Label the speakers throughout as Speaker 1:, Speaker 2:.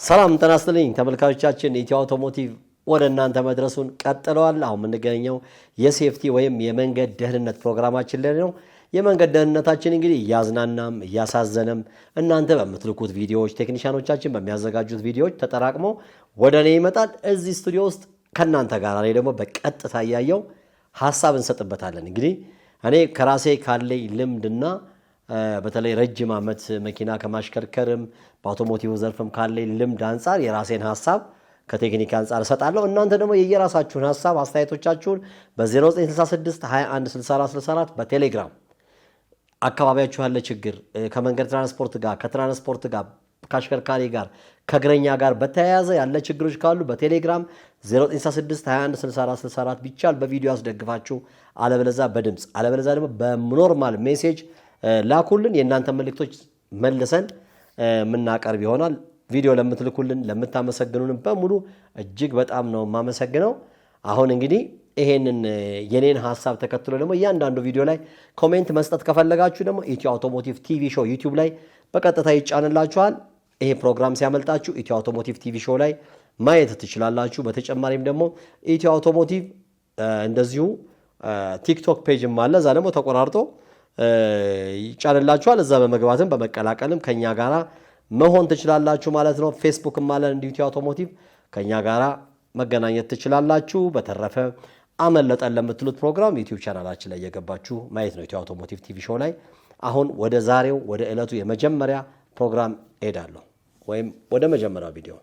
Speaker 1: ሰላም ጤና ይስጥልኝ ተመልካቾቻችን ኢትዮ አውቶሞቲቭ ወደ እናንተ መድረሱን ቀጥሏል። አሁን የምንገኘው የሴፍቲ ወይም የመንገድ ደህንነት ፕሮግራማችን ላይ ነው። የመንገድ ደህንነታችን እንግዲህ ያዝናናም ያሳዘነም እናንተ በምትልኩት ቪዲዮዎች ቴክኒሻኖቻችን በሚያዘጋጁት ቪዲዮዎች ተጠራቅሞ ወደኔ ይመጣል። እዚህ ስቱዲዮ ውስጥ ከናንተ ጋር ላይ ደግሞ በቀጥታ ያያየው ሐሳብ እንሰጥበታለን። እንግዲህ እኔ ከራሴ ካለኝ ልምድና በተለይ ረጅም ዓመት መኪና ከማሽከርከርም በአውቶሞቲቭ ዘርፍም ካለኝ ልምድ አንፃር የራሴን ሐሳብ ከቴክኒክ አንፃር እሰጣለሁ። እናንተ ደግሞ የየራሳችሁን ሐሳብ አስተያየቶቻችሁን በ0966 21 64 64 በቴሌግራም አካባቢያችሁ ያለ ችግር ከመንገድ ትራንስፖርት ጋር ከትራንስፖርት ጋር ከአሽከርካሪ ጋር ከእግረኛ ጋር በተያያዘ ያለ ችግሮች ካሉ በቴሌግራም 0966 21 64 64 ቢቻል በቪዲዮ ያስደግፋችሁ፣ አለበለዚያ በድምፅ አለበለዚያ ደግሞ በኖርማል ሜሴጅ ላኩልን። የእናንተ መልእክቶች መልሰን የምናቀርብ ይሆናል። ቪዲዮ ለምትልኩልን ለምታመሰግኑን በሙሉ እጅግ በጣም ነው የማመሰግነው። አሁን እንግዲህ ይሄንን የኔን ሐሳብ ተከትሎ ደግሞ እያንዳንዱ ቪዲዮ ላይ ኮሜንት መስጠት ከፈለጋችሁ ደግሞ ኢትዮ አውቶሞቲቭ ቲቪ ሾው ዩቲዩብ ላይ በቀጥታ ይጫንላችኋል። ይሄ ፕሮግራም ሲያመልጣችሁ ኢትዮ አውቶሞቲቭ ቲቪ ሾው ላይ ማየት ትችላላችሁ። በተጨማሪም ደግሞ ኢትዮ አውቶሞቲቭ እንደዚሁ ቲክቶክ ፔጅም አለ። እዛ ደግሞ ተቆራርጦ ይጫንላችኋል። እዛ በመግባትም በመቀላቀልም ከኛ ጋራ መሆን ትችላላችሁ ማለት ነው። ፌስቡክም አለ እንዲሁ ኢትዮ አውቶሞቲቭ ከኛ ጋራ መገናኘት ትችላላችሁ። በተረፈ አመለጠን ለምትሉት ፕሮግራም ዩቲዩብ ቻናላችን ላይ እየገባችሁ ማየት ነው ኢትዮ አውቶሞቲቭ ቲቪ ሾው ላይ። አሁን ወደ ዛሬው ወደ ዕለቱ የመጀመሪያ ፕሮግራም እሄዳለሁ ወይም ወደ መጀመሪያው ቪዲዮ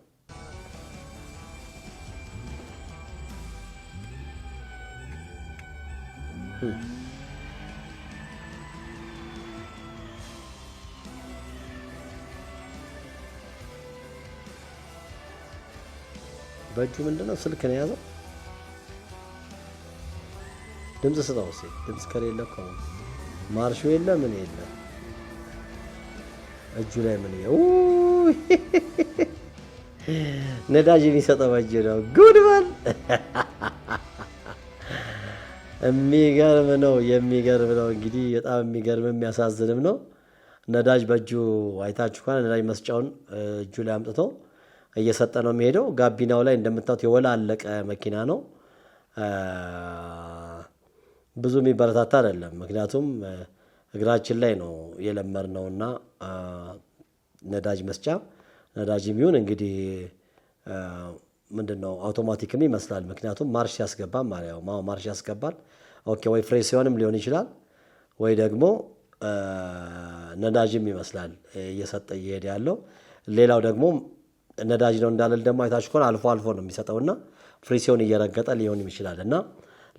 Speaker 1: በእጁ ምንድነው ስልክ ነው የያዘው። ድምፅ ስጠው እስኪ። ድምፅ ከሌለ እኮ ማርሹ የለ ምን የለ እጁ ላይ ምን ይኸው ነዳጅ የሚሰጠው በእጁ ነው። ጉድ በል የሚገርም ነው የሚገርም ነው። እንግዲህ በጣም የሚገርም የሚያሳዝንም ነው። ነዳጅ በእጁ አይታችሁ ከሆነ ነዳጅ መስጫውን እጁ ላይ አምጥቶ እየሰጠ ነው የሚሄደው። ጋቢናው ላይ እንደምታዩት የወላለቀ መኪና ነው። ብዙ የሚበረታታ አይደለም። ምክንያቱም እግራችን ላይ ነው የለመድነውና ነዳጅ መስጫ ነዳጅ የሚሆን እንግዲህ ምንድነው አውቶማቲክም ይመስላል። ምክንያቱም ማርሽ ያስገባል ማለት ነው። ማርሽ ያስገባል። ኦኬ፣ ወይ ፍሬሲዮንም ሊሆን ይችላል ወይ ደግሞ ነዳጅም ይመስላል እየሰጠ እየሄደ ያለው። ሌላው ደግሞ ነዳጅ ነው እንዳልል ደግሞ አይታችሁ ከሆነ አልፎ አልፎ ነው የሚሰጠውና ፍሪሲዮን እየረገጠ ሊሆን ይችላል። እና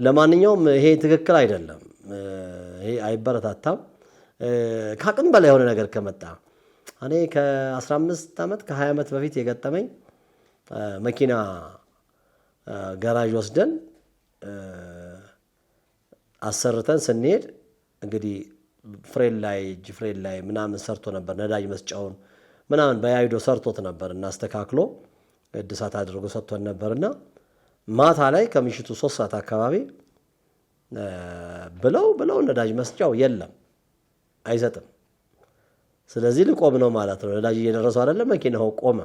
Speaker 1: ለማንኛውም ይሄ ትክክል አይደለም። ይሄ አይበረታታም። ከአቅም በላይ የሆነ ነገር ከመጣ እኔ ከ15 ዓመት ከ20 ዓመት በፊት የገጠመኝ መኪና ጋራዥ ወስደን አሰርተን ስንሄድ እንግዲህ ፍሬን ላይ እጅ ፍሬን ላይ ምናምን ሰርቶ ነበር ነዳጅ መስጫውን ምናምን በያይዶ ሰርቶት ነበር እና አስተካክሎ እድሳት አድርጎ ሰጥቶን ነበርና ማታ ላይ ከምሽቱ 3 ሰዓት አካባቢ ብለው ነዳጅ መስጫው የለም አይሰጥም። ስለዚህ ልቆም ነው ማለት ነው። ነዳጅ እየደረሰው አይደለም፣ መኪናው ቆመ።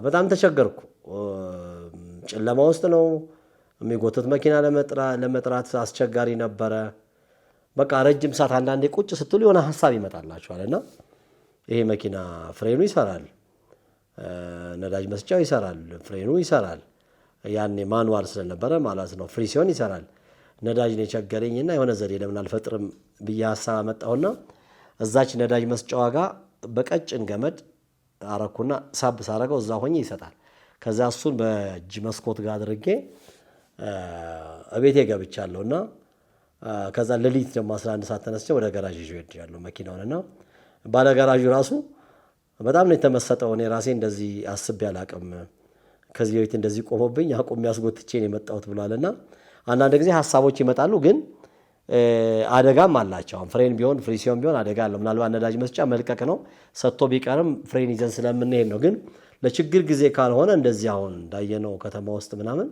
Speaker 1: በጣም ተቸገርኩ። ጨለማ ውስጥ ነው የሚጎተት መኪና ለመጥራት አስቸጋሪ ነበረ። በቃ ረጅም ሰዓት አንዳንዴ ቁጭ ስትሉ የሆነ ሐሳብ ይመጣላችኋልና ይሄ መኪና ፍሬኑ ይሰራል፣ ነዳጅ መስጫው ይሰራል፣ ፍሬኑ ይሰራል። ያኔ ማኑዋል ስለነበረ ማለት ነው። ፍሪሲዮን ይሰራል። ነዳጅ ነው የቸገረኝና የሆነ ዘዴ ለምን አልፈጥርም ብዬ ሐሳብ አመጣሁና እዛች ነዳጅ መስጫዋ ጋር በቀጭን ገመድ አረኩና ሳብ ሳረገው እዛ ሆኜ ይሰጣል። ከዛ እሱን በእጅ መስኮት ጋር አድርጌ እቤቴ ገብቻለሁና ከዛ ሌሊት ደግሞ 11 ሰዓት ተነስቼ ወደ ጋራዥ ይዤ ሄድኩ መኪናውንና ባለ ጋራዡ ራሱ በጣም ነው የተመሰጠው። እኔ ራሴ እንደዚህ አስቤ አላቅም፣ ከዚህ በፊት እንደዚህ ቆሞብኝ አቁም ያስጎትቼ ነው የመጣሁት ብሏልና አንዳንድ ጊዜ ሐሳቦች ይመጣሉ፣ ግን አደጋም አላቸው። አሁን ፍሬን ቢሆን ፍሪሲዮን ቢሆን አደጋ አለው። ምናልባት ነዳጅ መስጫ መልቀቅ ነው ሰጥቶ ቢቀርም ፍሬን ይዘን ስለምንሄድ ነው። ግን ለችግር ጊዜ ካልሆነ እንደዚህ አሁን እንዳየነው ከተማ ውስጥ ምናምን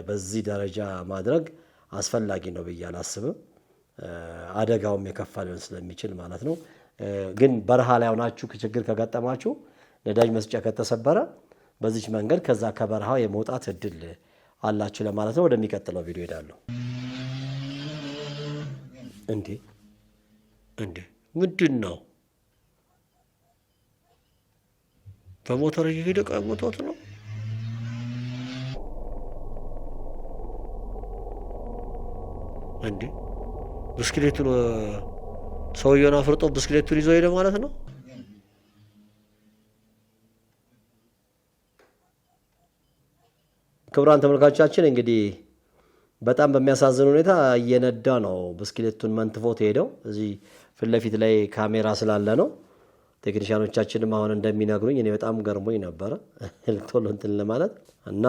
Speaker 1: በዚህ ደረጃ ማድረግ አስፈላጊ ነው ብዬ አላስብም። አደጋውም የከፋ ሊሆን ስለሚችል ማለት ነው። ግን በረሃ ላይ ሆናችሁ ችግር ከገጠማችሁ ነዳጅ መስጫ ከተሰበረ በዚች መንገድ ከዛ ከበረሃው የመውጣት እድል አላችሁ ለማለት ነው። ወደሚቀጥለው ቪዲዮ ሄዳለሁ። እንዴ ምንድን ነው? በሞተር እየሄደ ቀሙቶት ነው። እንዴ ብስክሌቱን ሰውየውን አፍርጦ ብስክሌቱን ይዞ ሄደ ማለት ነው። ክቡራን ተመልካቾቻችን እንግዲህ በጣም በሚያሳዝን ሁኔታ እየነዳ ነው ብስክሌቱን መንትፎት ሄደው። እዚህ ፊት ለፊት ላይ ካሜራ ስላለ ነው። ቴክኒሻኖቻችንም አሁን እንደሚነግሩኝ እኔ በጣም ገርሞኝ ነበረ ቶሎ እንትን ለማለት እና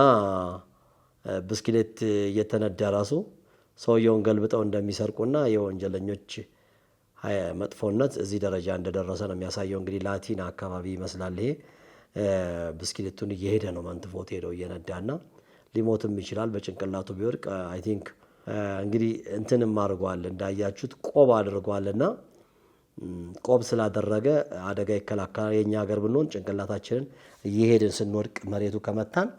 Speaker 1: ብስክሌት እየተነዳ ራሱ ሰውየውን ገልብጠው እንደሚሰርቁና የወንጀለኞች መጥፎነት እዚህ ደረጃ እንደደረሰ ነው የሚያሳየው። እንግዲህ ላቲን አካባቢ ይመስላል ይሄ። ብስክሌቱን እየሄደ ነው መንትፎት ሄደው እየነዳና ሊሞትም ይችላል በጭንቅላቱ ቢወድቅ። አይ ቲንክ እንግዲህ እንትንም አድርጓል እንዳያችሁት ቆብ አድርጓልና ቆብ ስላደረገ አደጋ ይከላከላል። የኛ ሀገር ብንሆን ጭንቅላታችንን እየሄድን ስንወድቅ መሬቱ ከመታን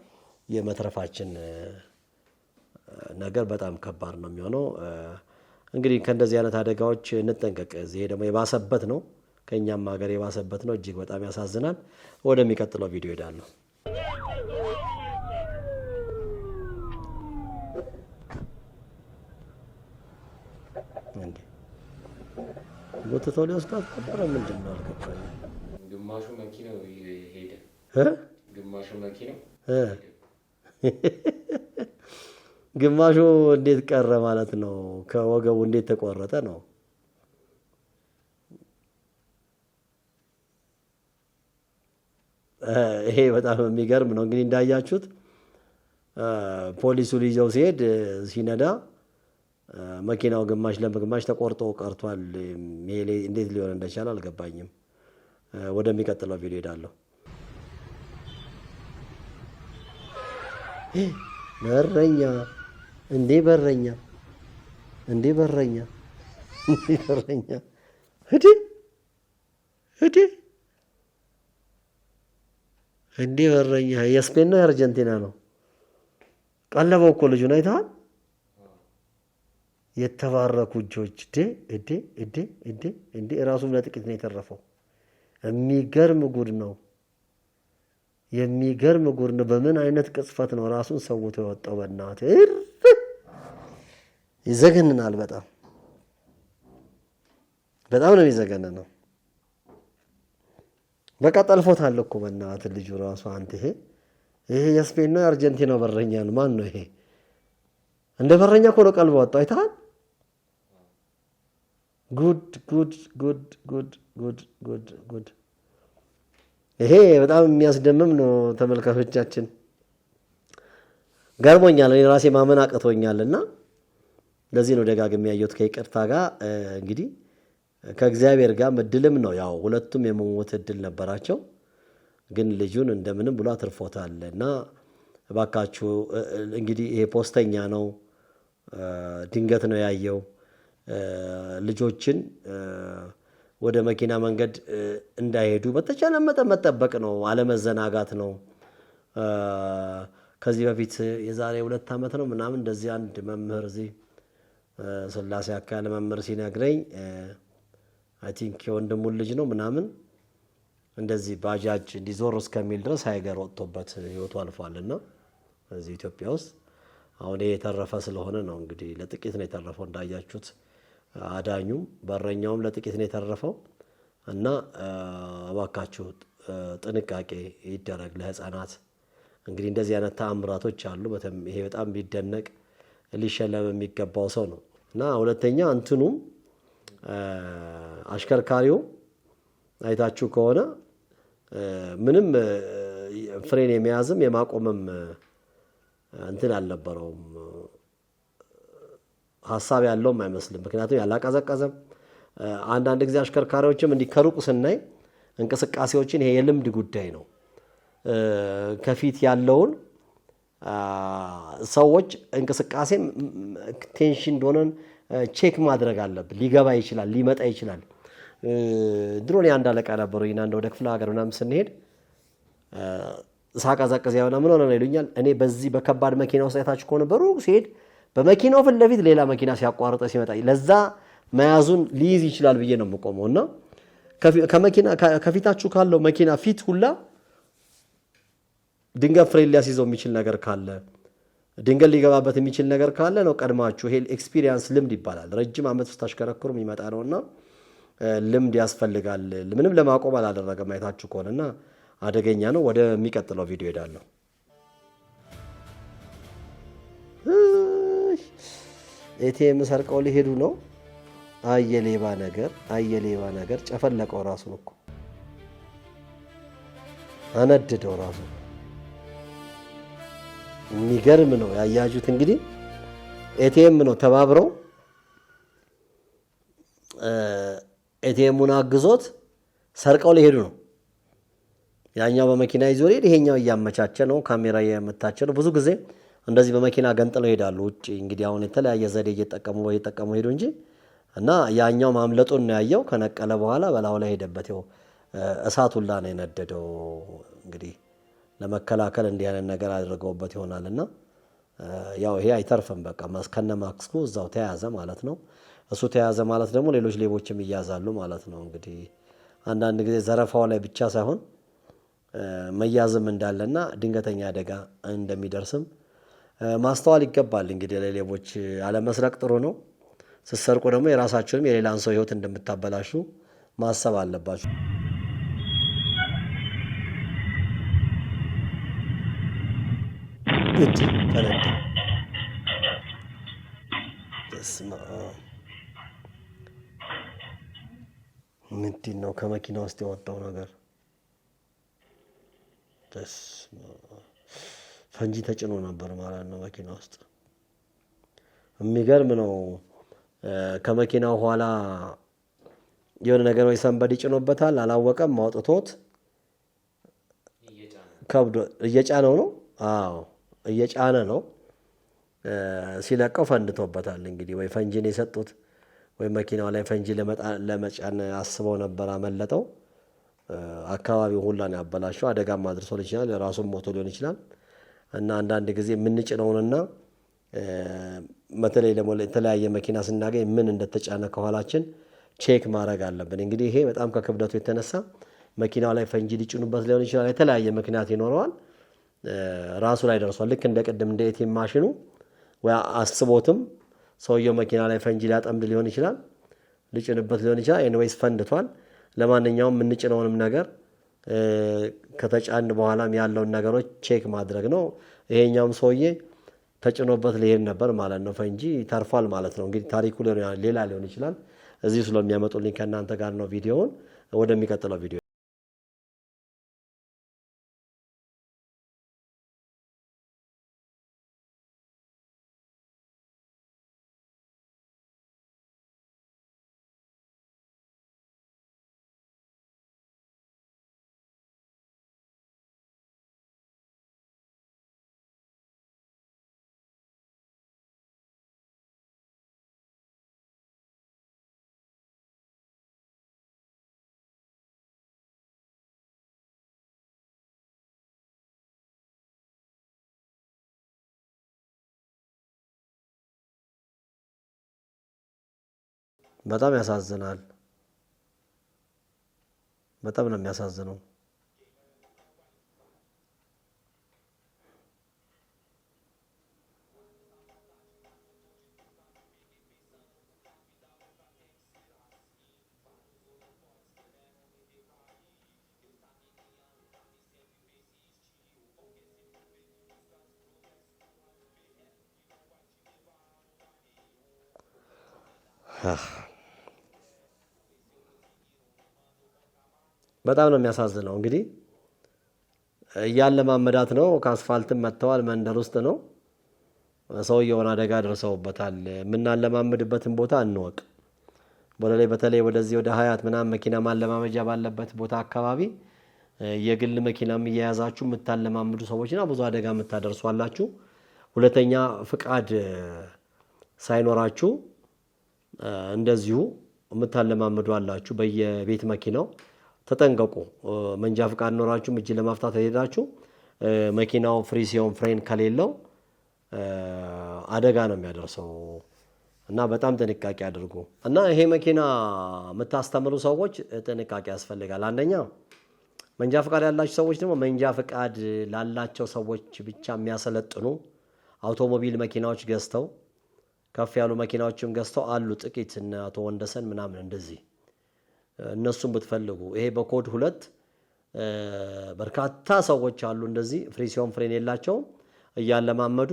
Speaker 1: የመትረፋችን ነገር በጣም ከባድ ነው የሚሆነው። እንግዲህ ከእንደዚህ አይነት አደጋዎች እንጠንቀቅ። ይሄ ደግሞ የባሰበት ነው፣ ከኛም ሀገር የባሰበት ነው። እጅግ በጣም ያሳዝናል። ወደሚቀጥለው ቪዲዮ ሄዳለሁ። ጎትተው ሊወስዳት ነበረ። ምንድን ነው አልገባኝም።
Speaker 2: ግማሹ መኪናው ሄደ፣ ግማሹ መኪናው
Speaker 1: ግማሹ እንዴት ቀረ ማለት ነው? ከወገቡ እንዴት ተቆረጠ ነው? ይሄ በጣም የሚገርም ነው። እንግዲህ እንዳያችሁት ፖሊሱ ሊይዘው ሲሄድ ሲነዳ መኪናው ግማሽ ለግማሽ ተቆርጦ ቀርቷል። እንዴት ሊሆን እንደቻለ አልገባኝም። ወደሚቀጥለው ቪዲዮ ሄዳለሁ። በረኛ እንዴ በረኛ እንዴ በረኛ እንዴ በረኛ እንዴ በረኛ የስፔን ነው የአርጀንቲና ነው? ቀለበው እኮ ልጁን አይተሃል? የተባረኩ እጆች እንዴ ራሱም ለጥቂት ነው የተረፈው። የሚገርም ጉድ ነው። የሚገርም ጉድ ነው። በምን አይነት ቅጽፈት ነው ራሱን ሰውቶ የወጣው? በእናትህ ይዘገንናል። በጣም በጣም ነው የሚዘገንነው። በቃ ጠልፎታል እኮ በእናትህ ልጁ ራሱ። አንተ ይሄ የስፔን ነው የአርጀንቲና በረኛ ነው? ማን ነው ይሄ? እንደ በረኛ እኮ ነው ቀልብ ወጣው። አይተሃል? ጉድ ጉድ ጉድ ጉድ ጉድ ጉድ ጉድ። ይሄ በጣም የሚያስደምም ነው ተመልካቾቻችን። ገርሞኛል። እኔ ራሴ ማመን አቅቶኛልና ለዚህ ነው ደጋግሜ ያየሁት ከይቅርታ ጋር። እንግዲህ ከእግዚአብሔር ጋር እድልም ነው። ያው ሁለቱም የመሞት እድል ነበራቸው፣ ግን ልጁን እንደምንም ብሎ አትርፎታል። እና እባካችሁ እንግዲህ ይሄ ፖስተኛ ነው፣ ድንገት ነው ያየው። ልጆችን ወደ መኪና መንገድ እንዳይሄዱ በተቻለ መጠን መጠበቅ ነው፣ አለመዘናጋት ነው። ከዚህ በፊት የዛሬ 2 ዓመት ነው ምናምን እንደዚህ አንድ መምህር እዚህ ስላሴ አካባቢ መምህር ሲነግረኝ አይ ቲንክ የወንድሙን ልጅ ነው ምናምን እንደዚህ ባጃጅ እንዲዞር እስከሚል ድረስ ሃይገር ወጥቶበት ህይወቱ አልፏልና እዚህ ኢትዮጵያ ውስጥ አሁን ይሄ የተረፈ ስለሆነ ነው። እንግዲህ ለጥቂት ነው የተረፈው እንዳያችሁት። አዳኙም በረኛውም ለጥቂት ነው የተረፈው እና እባካችሁ ጥንቃቄ ይደረግ ለህፃናት። እንግዲህ እንደዚህ አይነት ተአምራቶች አሉ። ይሄ በጣም ቢደነቅ ሊሸለም የሚገባው ሰው ነው። እና ሁለተኛ እንትኑም አሽከርካሪው አይታችሁ ከሆነ ምንም ፍሬን የሚያዝም የማቆምም እንትን አልነበረውም፣ ሐሳብ ያለውም አይመስልም። ምክንያቱም ያላቀዘቀዘም አንዳንድ ጊዜ አሽከርካሪዎችም እንዲህ ከሩቅ ስናይ እንቅስቃሴዎችን ይሄ የልምድ ጉዳይ ነው። ከፊት ያለውን ሰዎች እንቅስቃሴ ቴንሽን እንደሆነን ቼክ ማድረግ አለብን። ሊገባ ይችላል፣ ሊመጣ ይችላል። ድሮ እኔ አንድ አለቃ ነበረኝ እና ወደ ክፍለ ሀገር ምናምን ስንሄድ ሳቀዘቅዝ ያውና ምን ሆነ ነው ይሉኛል። እኔ በዚህ በከባድ መኪና ውስጥ አይታችሁ ከሆነ በሩቅ ሲሄድ በመኪናው ፊት ለፊት ሌላ መኪና ሲያቋርጥ ሲመጣ ለዛ መያዙን ሊይዝ ይችላል ብዬ ነው የምቆመውና ከፊታችሁ ካለው መኪና ፊት ሁላ ድንገት ፍሬን ሊያስይዘው የሚችል ነገር ካለ ድንገት ሊገባበት የሚችል ነገር ካለ ነው ቀድማችሁ። ይሄ ኤክስፒሪየንስ ልምድ ይባላል። ረጅም ዓመት ስታሽከረክሩ የሚመጣ ነውና ልምድ ያስፈልጋል። ምንም ለማቆም አላደረገም አይታችሁ ከሆነና አደገኛ ነው። ወደሚቀጥለው ቪዲዮ ሄዳለሁ። ኤቲኤም ሰርቀው ሊሄዱ ነው። አየሌባ ነገር ጨፈለቀው። ራሱን እኮ አነድደው ራሱ። የሚገርም ነው ያያጁት። እንግዲህ ኤቲኤም ነው ተባብረው ኤቲኤሙን አግዞት ሰርቀው ሊሄዱ ነው። ያኛው በመኪና ይዞ ሄድ፣ ይሄኛው እያመቻቸ ነው፣ ካሜራ እያመታቸ ነው። ብዙ ጊዜ እንደዚህ በመኪና ገንጥለው ይሄዳሉ ውጭ። እንግዲህ አሁን የተለያየ ዘዴ እየተጠቀሙ ሄዱ እንጂ እና ያኛው ማምለጡን ነው ያየው። ከነቀለ በኋላ በላው ላይ ሄደበት። ይኸው እሳቱላ ነው የነደደው። እንግዲህ ለመከላከል እንዲህ አይነት ነገር አድርገውበት ይሆናልና ያው ይሄ አይተርፍም። በቃ ከነ ማክስኩ እዛው ተያዘ ማለት ነው። እሱ ተያዘ ማለት ደግሞ ሌሎች ሌቦችም ይያዛሉ ማለት ነው። እንግዲህ አንዳንድ ጊዜ ዘረፋው ላይ ብቻ ሳይሆን መያዝም እንዳለና ድንገተኛ አደጋ እንደሚደርስም ማስተዋል ይገባል። እንግዲህ ለሌቦች አለመስረቅ ጥሩ ነው። ስትሰርቁ ደግሞ የራሳችሁንም የሌላን ሰው ሕይወት እንደምታበላሹ ማሰብ አለባችሁ። እጅ ፈነዳ። ምንድን ነው ከመኪና ውስጥ የወጣው ነገር? ፈንጂ ተጭኖ ነበር ማለት ነው መኪና ውስጥ። የሚገርም ነው። ከመኪናው ኋላ የሆነ ነገር ወይ ሰንበድ ጭኖበታል፣ አላወቀም። አውጥቶት ከብዶ እየጫነው ነው። አዎ እየጫነ ነው። ሲለቀው ፈንድቶበታል። እንግዲህ ወይ ፈንጂን የሰጡት ወይ መኪናው ላይ ፈንጂ ለመጫን አስበው ነበር፣ አመለጠው። አካባቢው ሁላን ያበላሸው፣ አደጋም አድርሶ ሊሆን ይችላል፣ ራሱን ሞቶ ሊሆን ይችላል። እና አንዳንድ ጊዜ የምንጭነውንና በተለይ ደግሞ የተለያየ መኪና ስናገኝ ምን እንደተጫነ ከኋላችን ቼክ ማድረግ አለብን። እንግዲህ ይሄ በጣም ከክብደቱ የተነሳ መኪናው ላይ ፈንጂ ሊጭኑበት ሊሆን ይችላል። የተለያየ ምክንያት ይኖረዋል። ራሱ ላይ ደርሷል። ልክ እንደ ቅድም እንደ ኤቲኤም ማሽኑ ወይ አስቦትም ሰውየው መኪና ላይ ፈንጂ ሊያጠምድ ሊሆን ይችላል፣ ሊጭንበት ሊሆን ይችላል። ኤኒዌይስ ፈንድቷል። ለማንኛውም የምንጭነውንም ነገር ከተጫን በኋላም ያለውን ነገሮች ቼክ ማድረግ ነው። ይሄኛውም ሰውዬ ተጭኖበት ሊሄድ ነበር ማለት ነው። ፈንጂ ተርፏል ማለት ነው። እንግዲህ ታሪኩ ሌላ ሊሆን ይችላል። እዚሁ ስለሚያመጡልኝ ከእናንተ ጋር ነው ቪዲዮውን። ወደሚቀጥለው ቪዲዮ በጣም ያሳዝናል። በጣም ነው የሚያሳዝነው። በጣም ነው የሚያሳዝነው። እንግዲህ እያለማመዳት ነው። ከአስፋልትም መጥተዋል። መንደር ውስጥ ነው። ሰውየውን አደጋ ደርሰውበታል። የምናለማምድበትን ቦታ እንወቅ። በተለይ ወደዚህ ወደ ሀያት ምናምን መኪና ማለማመጃ ባለበት ቦታ አካባቢ የግል መኪናም እየያዛችሁ የምታለማምዱ ሰዎችና ብዙ አደጋ የምታደርሱ አላችሁ። ሁለተኛ ፍቃድ ሳይኖራችሁ እንደዚሁ የምታለማምዱ አላችሁ። በየቤት መኪናው ተጠንቀቁ። መንጃ ፍቃድ ኖራችሁ እጅ ለማፍታት ሄዳችሁ መኪናው ፍሪ ሲሆን ፍሬን ከሌለው አደጋ ነው የሚያደርሰው እና በጣም ጥንቃቄ አድርጉ። እና ይሄ መኪና የምታስተምሩ ሰዎች ጥንቃቄ ያስፈልጋል። አንደኛ መንጃ ፍቃድ ያላችሁ ሰዎች ደግሞ መንጃ ፍቃድ ላላቸው ሰዎች ብቻ የሚያሰለጥኑ አውቶሞቢል መኪናዎች ገዝተው ከፍ ያሉ መኪናዎችም ገዝተው አሉ ጥቂት እነ አቶ ወንደሰን ምናምን እንደዚህ እነሱም ብትፈልጉ ይሄ በኮድ 2 በርካታ ሰዎች አሉ እንደዚህ ፍሪ ሲሆን ፍሬን የላቸውም እያለማመዱ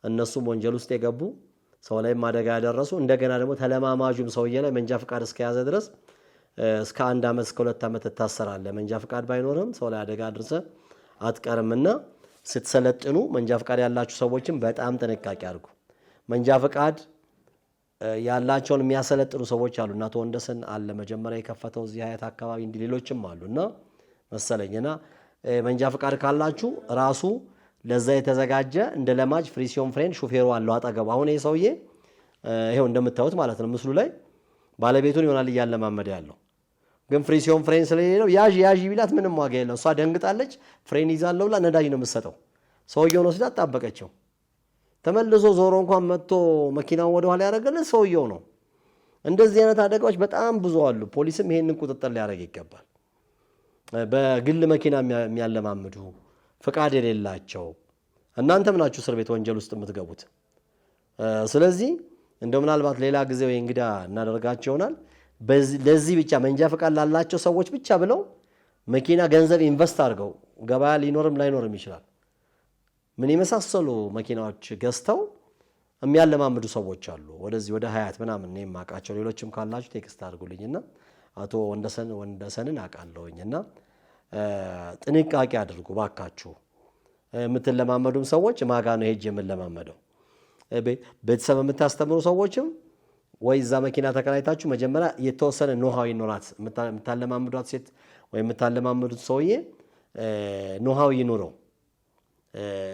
Speaker 1: እነሱም ወንጀል ውስጥ የገቡ ሰው ላይ አደጋ ያደረሱ እንደገና ደግሞ ተለማማጁም ሰውዬ ላይ መንጃ ፍቃድ እስከያዘ ድረስ እስከ 1 ዓመት እስከ 2 ዓመት ትታሰራለህ። መንጃ ፍቃድ ባይኖርም ሰው ላይ አደጋ አድርሰ አትቀርምና ስትሰለጥኑ መንጃ ፍቃድ ያላችሁ ሰዎችም በጣም ጥንቃቄ አድርጉ። መንጃ ፍቃድ ያላቸውን የሚያሰለጥኑ ሰዎች አሉ እና አቶ ወንደሰን አለ መጀመሪያ የከፈተው እዚህ ሀያት አካባቢ እንዲ ሌሎችም አሉና መሰለኝና መንጃ ፍቃድ ካላችሁ ራሱ ለዛ የተዘጋጀ እንደ ለማጅ ፍሪ ሲሆን ፍሬን ሹፌሩ አለው አጠገቡ። አሁን ይሄ ሰውዬ ይሄው እንደምታዩት ማለት ነው ምስሉ ላይ ባለቤቱን ይሆናል እያለማመደ ያለው ግን ፍሪ ሲሆን ፍሬን ስለሌለው ያዥ ቢላት ምንም ዋጋ የለው። እሷ ደንግጣለች። ፍሬን ይዛለው ብላ ነዳጅ ነው የምትሰጠው። ሰውየው ነው ሲላት ታበቀችው። ተመልሶ ዞሮ እንኳን መጥቶ መኪናውን ወደ ኋላ ያደረገለት ሰውየው ነው። እንደዚህ አይነት አደጋዎች በጣም ብዙ አሉ። ፖሊስም ይሄንን ቁጥጥር ሊያደርግ ይገባል። በግል መኪና የሚያለማምዱ ፍቃድ የሌላቸው እናንተም ናችሁ እስር ቤት ወንጀል ውስጥ የምትገቡት። ስለዚህ እንደው ምናልባት ሌላ ጊዜ ወይ እንግዳ እናደርጋቸው ይሆናል። ለዚህ ብቻ መንጃ ፍቃድ ላላቸው ሰዎች ብቻ ብለው መኪና ገንዘብ ኢንቨስት አድርገው ገበያ ሊኖርም ላይኖርም ይችላል ምን የመሳሰሉ መኪናዎች ገዝተው የሚያለማምዱ ሰዎች አሉ። ወደዚህ ወደ ሀያት ምናምን ነው የማውቃቸው። ሌሎችም ካላችሁ ቴክስት አድርጉልኝና አቶ ወንደሰንን አውቃለሁኝና ጥንቃቄ አድርጉ ባካችሁ። የምትለማመዱም ሰዎች ማጋ ነው ሄጅ የምንለማመደው። ቤተሰብ የምታስተምሩ ሰዎችም ወይ እዛ መኪና ተከራይታችሁ መጀመሪያ የተወሰነ ኖሃው ይኖራት የምታለማምዷት ሴት ወይ የምታለማምዱት ሰውዬ ኖሃው ይኑረው።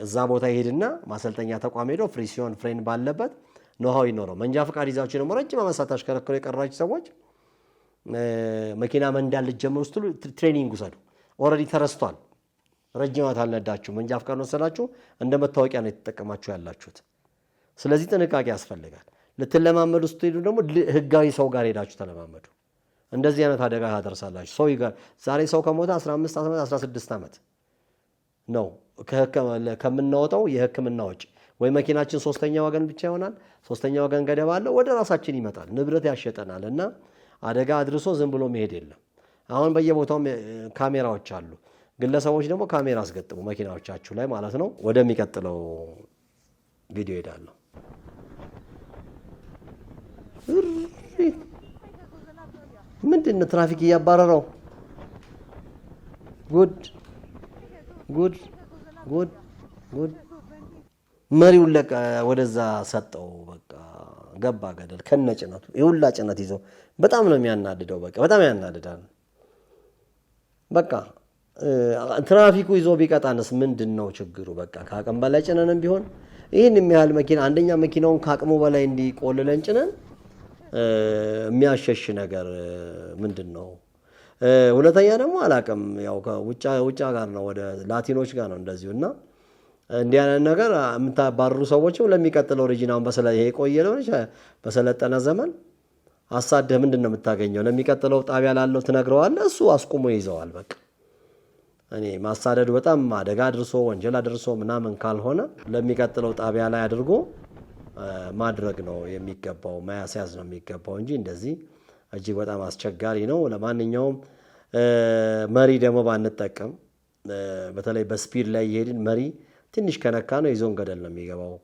Speaker 1: እዛ ቦታ ይሄድና ማሰልጠኛ ተቋም ሄዶ ፍሪ ሲሆን ፍሬን ባለበት ኖሃው ይኖረው። መንጃ ፍቃድ ይዛችሁ ደግሞ ረጅም ዓመት ሳታሽከረክሩ የቀራችሁ ሰዎች መኪና መንዳት ልትጀምሩ ስትሉ ትሬኒንግ ውሰዱ። ኦልሬዲ ተረስቷል። ረጅም ዓመት አልነዳችሁ መንጃ ፍቃድ ወሰዳችሁ እንደ መታወቂያ ነው የተጠቀማችሁ ያላችሁት። ስለዚህ ጥንቃቄ ያስፈልጋል። ልትለማመዱ ስትሄዱ ደግሞ ህጋዊ ሰው ጋር ሄዳችሁ ተለማመዱ። እንደዚህ አይነት አደጋ ታደርሳላችሁ። ሰው ጋር ዛሬ ሰው ከሞተ 15 ዓመት 16 ዓመት ነው ከምናወጣው የህክምና ወጪ። ወይ መኪናችን ሶስተኛ ወገን ብቻ ይሆናል። ሶስተኛ ወገን ገደብ አለ። ወደ ራሳችን ይመጣል፣ ንብረት ያሸጠናል እና አደጋ አድርሶ ዝም ብሎ መሄድ የለም። አሁን በየቦታው ካሜራዎች አሉ። ግለሰቦች ደግሞ ካሜራ አስገጥሙ መኪናዎቻችሁ ላይ ማለት ነው። ወደሚቀጥለው ቪዲዮ ሄዳለሁ። ምንድነው ትራፊክ እያባረረው? ጉድ ጉድ ጉድ ጉድ። መሪውን ለቀ ወደዛ ሰጠው። በቃ ገባ ገደል ከነጭነቱ የሁላ ጭነት ይዞ። በጣም ነው የሚያናድደው። በቃ በጣም ያናድዳል። በቃ ትራፊኩ ይዞ ቢቀጣንስ ምንድነው ችግሩ? በቃ ከአቅም በላይ ጭነንም ቢሆን ይህን የሚያህል መኪና አንደኛ መኪናውን ከአቅሙ በላይ እንዲቆልለን ጭነን የሚያሸሽ ነገር ምንድነው? ሁለተኛ ደግሞ አላቅም ያው ከውጫ ጋር ነው ወደ ላቲኖች ጋር ነው እንደዚሁና እንዲህ አይነት ነገር የምታባርሩ ሰዎችም ለሚቀጥለው ሪጂናውን ይሄ ቆየ ለሆነች በሰለጠነ ዘመን አሳደህ ምንድነው የምታገኘው? ለሚቀጥለው ጣቢያ ላለው ትነግረዋለህ፣ እሱ አስቁሞ ይዘዋል። በቃ እኔ ማሳደዱ በጣም አደጋ አድርሶ ወንጀል አድርሶ ምናምን ካልሆነ ለሚቀጥለው ጣቢያ ላይ አድርጎ ማድረግ ነው የሚገባው፣ ማያስያዝ ነው የሚገባው እንጂ እንደዚህ እጅግ በጣም አስቸጋሪ ነው። ለማንኛውም መሪ ደግሞ ባንጠቀም፣ በተለይ በስፒድ ላይ የሄድን መሪ ትንሽ ከነካ ነው ይዞን ገደል ነው የሚገባው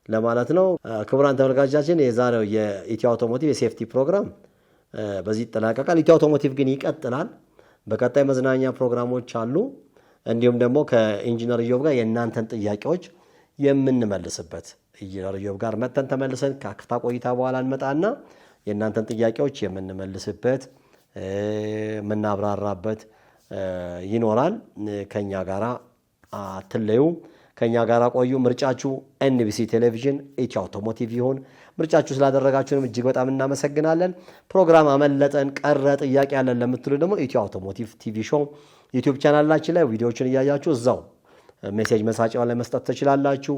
Speaker 1: ለማለት ነው። ክቡራን ተመልካቾቻችን የዛሬው የኢትዮ አውቶሞቲቭ የሴፍቲ ፕሮግራም በዚህ ይጠናቀቃል። ኢትዮ አውቶሞቲቭ ግን ይቀጥላል። በቀጣይ መዝናኛ ፕሮግራሞች አሉ። እንዲሁም ደግሞ ከኢንጂነር ኢዮብ ጋር የእናንተን ጥያቄዎች የምንመልስበት ኢንጂነር ኢዮብ ጋር መተን ተመልሰን ከአክፍታ ቆይታ በኋላ እንመጣና የእናንተን ጥያቄዎች የምንመልስበት የምናብራራበት ይኖራል። ከኛ ጋር አትለዩ። ከኛ ጋር ቆዩ። ምርጫችሁ ኤንቢሲ ቴሌቪዥን ኢትዮ አውቶሞቲቭ ይሁን። ምርጫችሁ ስላደረጋችሁንም እጅግ በጣም እናመሰግናለን። ፕሮግራም አመለጠን ቀረ ጥያቄ ያለን ለምትሉ ደግሞ ኢትዮ አውቶሞቲቭ ቲቪ ሾው ዩቲዩብ ቻናላችን ላይ ቪዲዮዎችን እያያችሁ እዛው ሜሴጅ መሳጫው ላይ መስጠት ትችላላችሁ።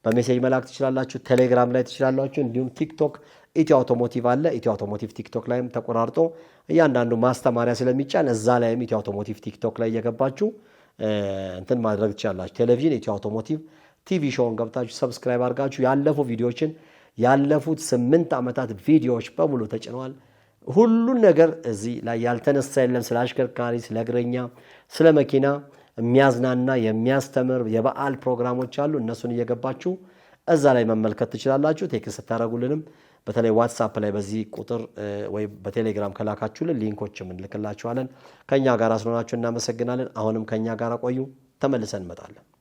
Speaker 1: በሜሴጅ መላክ ትችላላችሁ። ቴሌግራም ላይ ትችላላችሁ። እንዲሁም ቲክቶክ ኢትዮ አውቶሞቲቭ አለ። ኢትዮ አውቶሞቲቭ ቲክቶክ ላይም ተቆራርጦ እያንዳንዱ ማስተማሪያ ስለሚጫን እዛ ላይም ኢትዮ አውቶሞቲቭ ቲክቶክ ላይ እየገባችሁ እንትን ማድረግ ትችላላችሁ። ቴሌቪዥን ኢትዮ አውቶሞቲቭ ቲቪ ሾውን ገብታችሁ ሰብስክራይብ አድርጋችሁ ያለፉ ቪዲዮዎችን ያለፉት 8 ዓመታት ቪዲዮዎች በሙሉ ተጭነዋል። ሁሉን ነገር እዚህ ላይ ያልተነሳ የለም። ስለ አሽከርካሪ፣ ስለ እግረኛ፣ ስለ መኪና የሚያዝናና የሚያስተምር የበዓል ፕሮግራሞች አሉ። እነሱን እየገባችሁ እዛ ላይ መመልከት ትችላላችሁ። ቴክስት ስታደርጉልንም በተለይ ዋትሳፕ ላይ በዚህ ቁጥር ወይ በቴሌግራም ከላካችሁልን ሊንኮችም እንልክላችኋለን። ከኛ ጋር ስለሆናችሁ እናመሰግናለን። አሁንም ከኛ ጋር ቆዩ። ተመልሰን እንመጣለን።